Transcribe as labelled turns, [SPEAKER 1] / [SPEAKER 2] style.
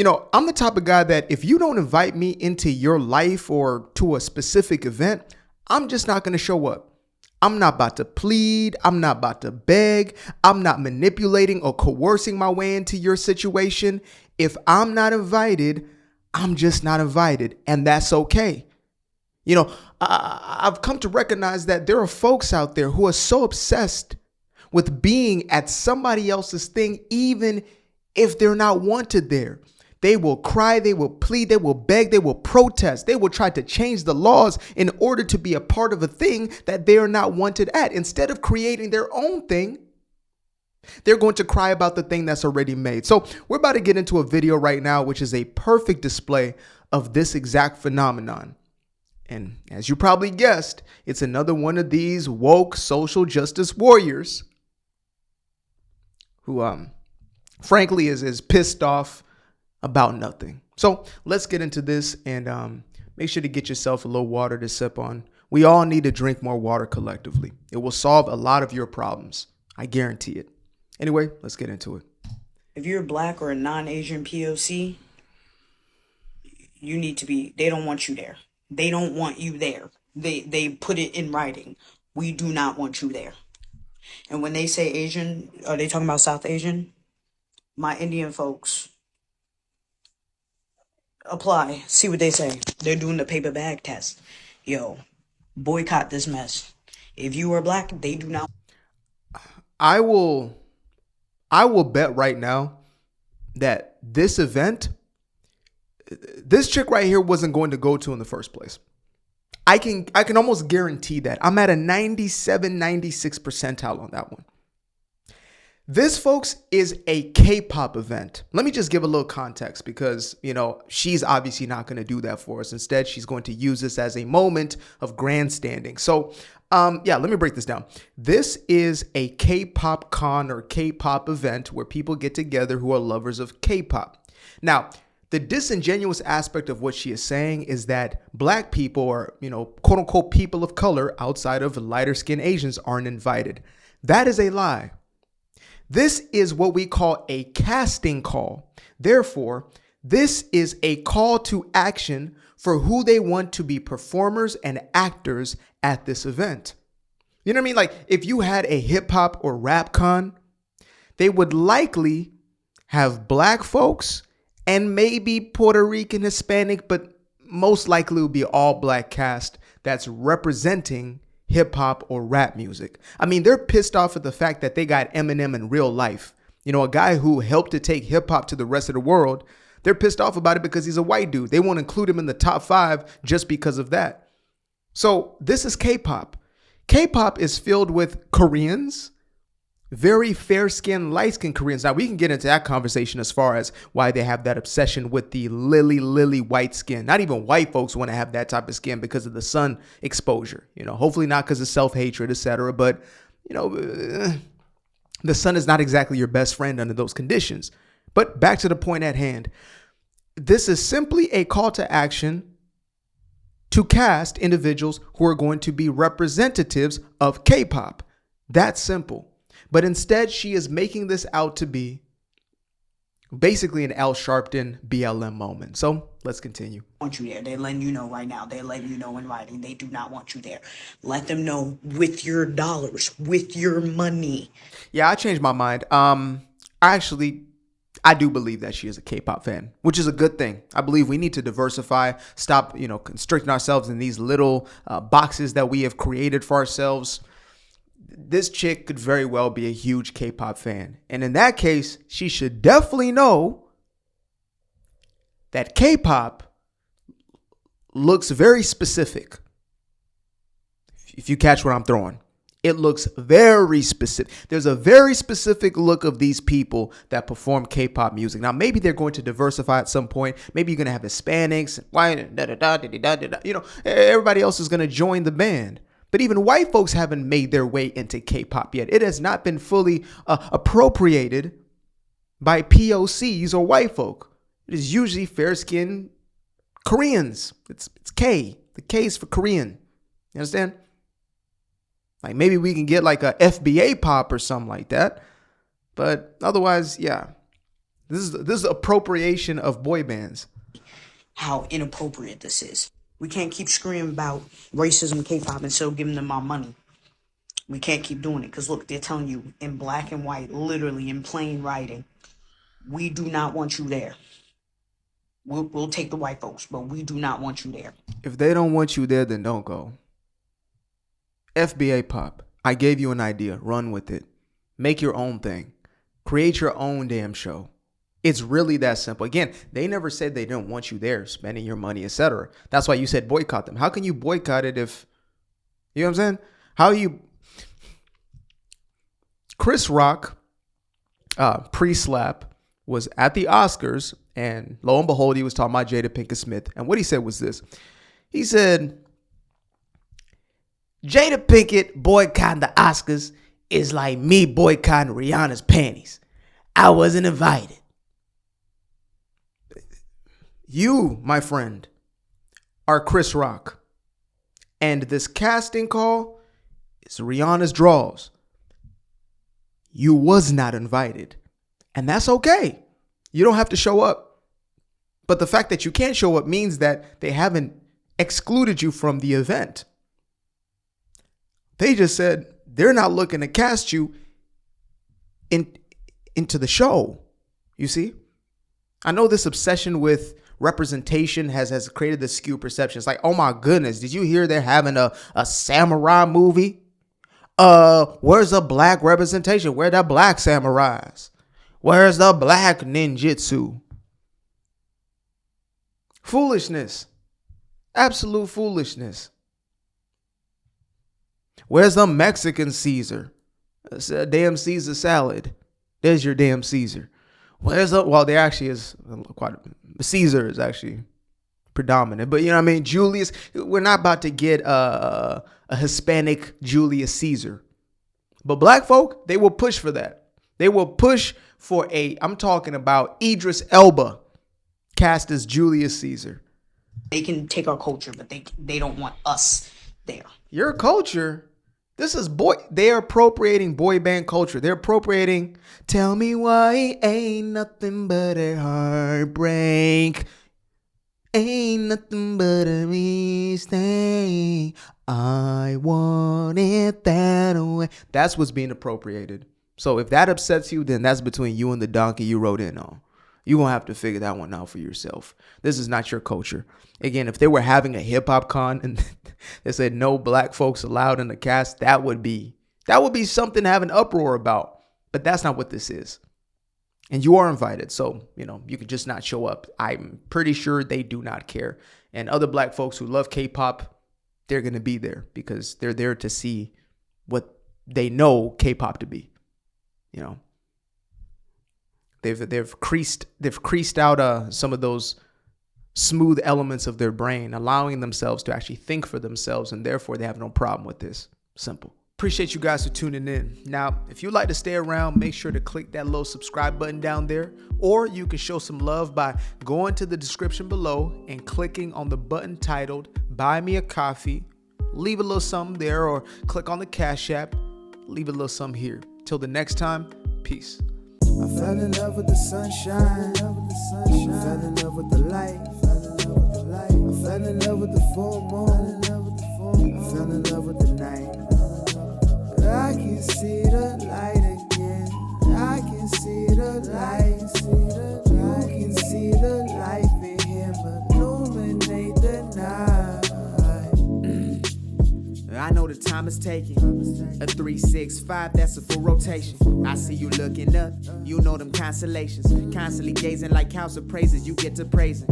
[SPEAKER 1] I'm the type of guy that if you don't invite me into your life or to a specific event, I'm just not going to show up. I'm not about to plead. I'm not about to beg. I'm not manipulating or coercing my way into your situation. If I'm not invited, I'm just not invited. And that's okay. I've come to recognize that there are folks out there who are so obsessed with being at somebody else's thing, even if they're not wanted there. They will cry, they will plead, they will beg, they will protest. They will try to change the laws in order to be a part of a thing that they are not wanted at. Instead of creating their own thing, they're going to cry about the thing that's already made. So we're about to get into a video right now, which is a perfect display of this exact phenomenon. And as you probably guessed, it's another one of these woke social justice warriors who, frankly, is pissed off about nothing. So let's get into this and make sure to get yourself a little water to sip on. We all need to drink more water collectively. It will solve a lot of your problems. I guarantee it. Anyway, let's get into it.
[SPEAKER 2] If you're black or a non-Asian POC, you need to be, they don't want you there. They don't want you there. They put it in writing. We do not want you there. And when they say Asian, are they talking about South Asian? My Indian folks, apply, see what they say. They're doing the paper bag test. Yo, boycott this mess. If you are black, they do not.
[SPEAKER 1] I will bet right now that this event, this chick right here wasn't going to go to in the first place. I can almost guarantee that. I'm at a 97, 96 percentile on that one. This, folks, is a K-pop event. Let me just give a little context because, she's obviously not going to do that for us. Instead, she's going to use this as a moment of grandstanding. So, let me break this down. This is a K-pop con or K-pop event where people get together who are lovers of K-pop. Now, the disingenuous aspect of what she is saying is that black people or, quote unquote, people of color outside of lighter skinned Asians aren't invited. That is a lie. This is what we call a casting call. Therefore, this is a call to action for who they want to be performers and actors at this event. You know what I mean? Like if you had a hip hop or rap con, they would likely have black folks and maybe Puerto Rican, Hispanic, but most likely it would be all black cast that's representing hip hop or rap music. I mean, they're pissed off at the fact that they got Eminem in real life. A guy who helped to take hip hop to the rest of the world. They're pissed off about it because he's a white dude. They won't include him in the top 5 just because of that. So this is K-pop. K-pop is filled with Koreans, very fair-skinned, light-skinned Koreans. Now, we can get into that conversation as far as why they have that obsession with the lily white skin. Not even white folks want to have that type of skin because of the sun exposure. Hopefully not because of self-hatred, etc. But, the sun is not exactly your best friend under those conditions. But back to the point at hand. This is simply a call to action to cast individuals who are going to be representatives of K-pop. That's simple. But instead, she is making this out to be basically an Al Sharpton BLM moment. So let's continue.
[SPEAKER 2] Want you there. They're letting you know right now. They're letting you know in writing. They do not want you there. Let them know with your dollars, with your money.
[SPEAKER 1] Yeah, I changed my mind. I do believe that she is a K-pop fan, which is a good thing. I believe we need to diversify, stop, constricting ourselves in these little boxes that we have created for ourselves. This chick could very well be a huge K-pop fan. And in that case, she should definitely know that K-pop looks very specific. If you catch what I'm throwing, it looks very specific. There's a very specific look of these people that perform K-pop music. Now, maybe they're going to diversify at some point. Maybe you're going to have Hispanics. Everybody else is going to join the band. But even white folks haven't made their way into K-pop yet. It has not been fully appropriated by POCs or white folk. It is usually fair-skinned Koreans. It's K. The K is for Korean. You understand? Like maybe we can get like a FBA pop or something like that. But otherwise, yeah. This is appropriation of boy bands.
[SPEAKER 2] How inappropriate this is. We can't keep screaming about racism, K-pop, and still giving them our money. We can't keep doing it because look, they're telling you in black and white, literally in plain writing, we do not want you there. We'll take the white folks, but we do not want you there.
[SPEAKER 1] If they don't want you there, then don't go. FBA Pop, I gave you an idea. Run with it. Make your own thing. Create your own damn show. It's really that simple. Again, they never said they didn't want you there, spending your money, etc. That's why you said boycott them. How can you boycott it if, you know what I'm saying? How you... Chris Rock, pre-slap, was at the Oscars, and lo and behold, he was talking about Jada Pinkett Smith. And what he said was this. He said, Jada Pinkett boycotting the Oscars is like me boycotting Rihanna's panties. I wasn't invited. You, my friend, are Chris Rock. And this casting call is Rihanna's draws. You was not invited. And that's okay. You don't have to show up. But the fact that you can't show up means that they haven't excluded you from the event. They just said they're not looking to cast you into the show. You see? I know this obsession with representation has created this skewed perception. It's like, oh my goodness, did you hear they're having a samurai movie? Where's the black representation? Where the black samurais? Where's the black ninjutsu? Foolishness. Absolute foolishness. Where's the Mexican Caesar? It's a damn Caesar salad. There's your damn Caesar. Where's the, well, there actually is quite a, Caesar is actually predominant, but you know what I mean? Julius, we're not about to get a Hispanic Julius Caesar, but black folk, they will push for that. They will push for I'm talking about Idris Elba cast as Julius Caesar.
[SPEAKER 2] They can take our culture, but they don't want us there.
[SPEAKER 1] Your culture? This is they're appropriating boy band culture. They're appropriating, tell me why ain't nothing but a heartbreak. Ain't nothing but a mistake. I want it that way. That's what's being appropriated. So if that upsets you, then that's between you and the donkey you rode in on. You're going to have to figure that one out for yourself. This is not your culture. Again, if they were having a hip hop con and they said no black folks allowed in the cast, that would be something to have an uproar about. But that's not what this is. And you are invited. So, you know, you can just not show up. I'm pretty sure they do not care. And other black folks who love K-pop, they're going to be there because they're there to see what they know K-pop to be. You know, they've creased out some of those smooth elements of their brain, allowing themselves to actually think for themselves, and therefore they have no problem with this. Simple. Appreciate you guys for tuning in. Now, if you'd like to stay around, make sure to click that little subscribe button down there, or you can show some love by going to the description below and clicking on the button titled Buy Me a Coffee. Leave a little something there, or click on the Cash App. Leave a little something here. Till the next time, peace.
[SPEAKER 3] I fell in love with the sunshine. I fell in love with the light. I fell in love with the full moon. I fell in love with the night. I can see the light again. I can see the light. You can see the life in him illuminate the night. I know the time is taking. A 365, that's a full rotation. I see you looking up, you know them constellations. Constantly gazing like house of praises, you get to praising.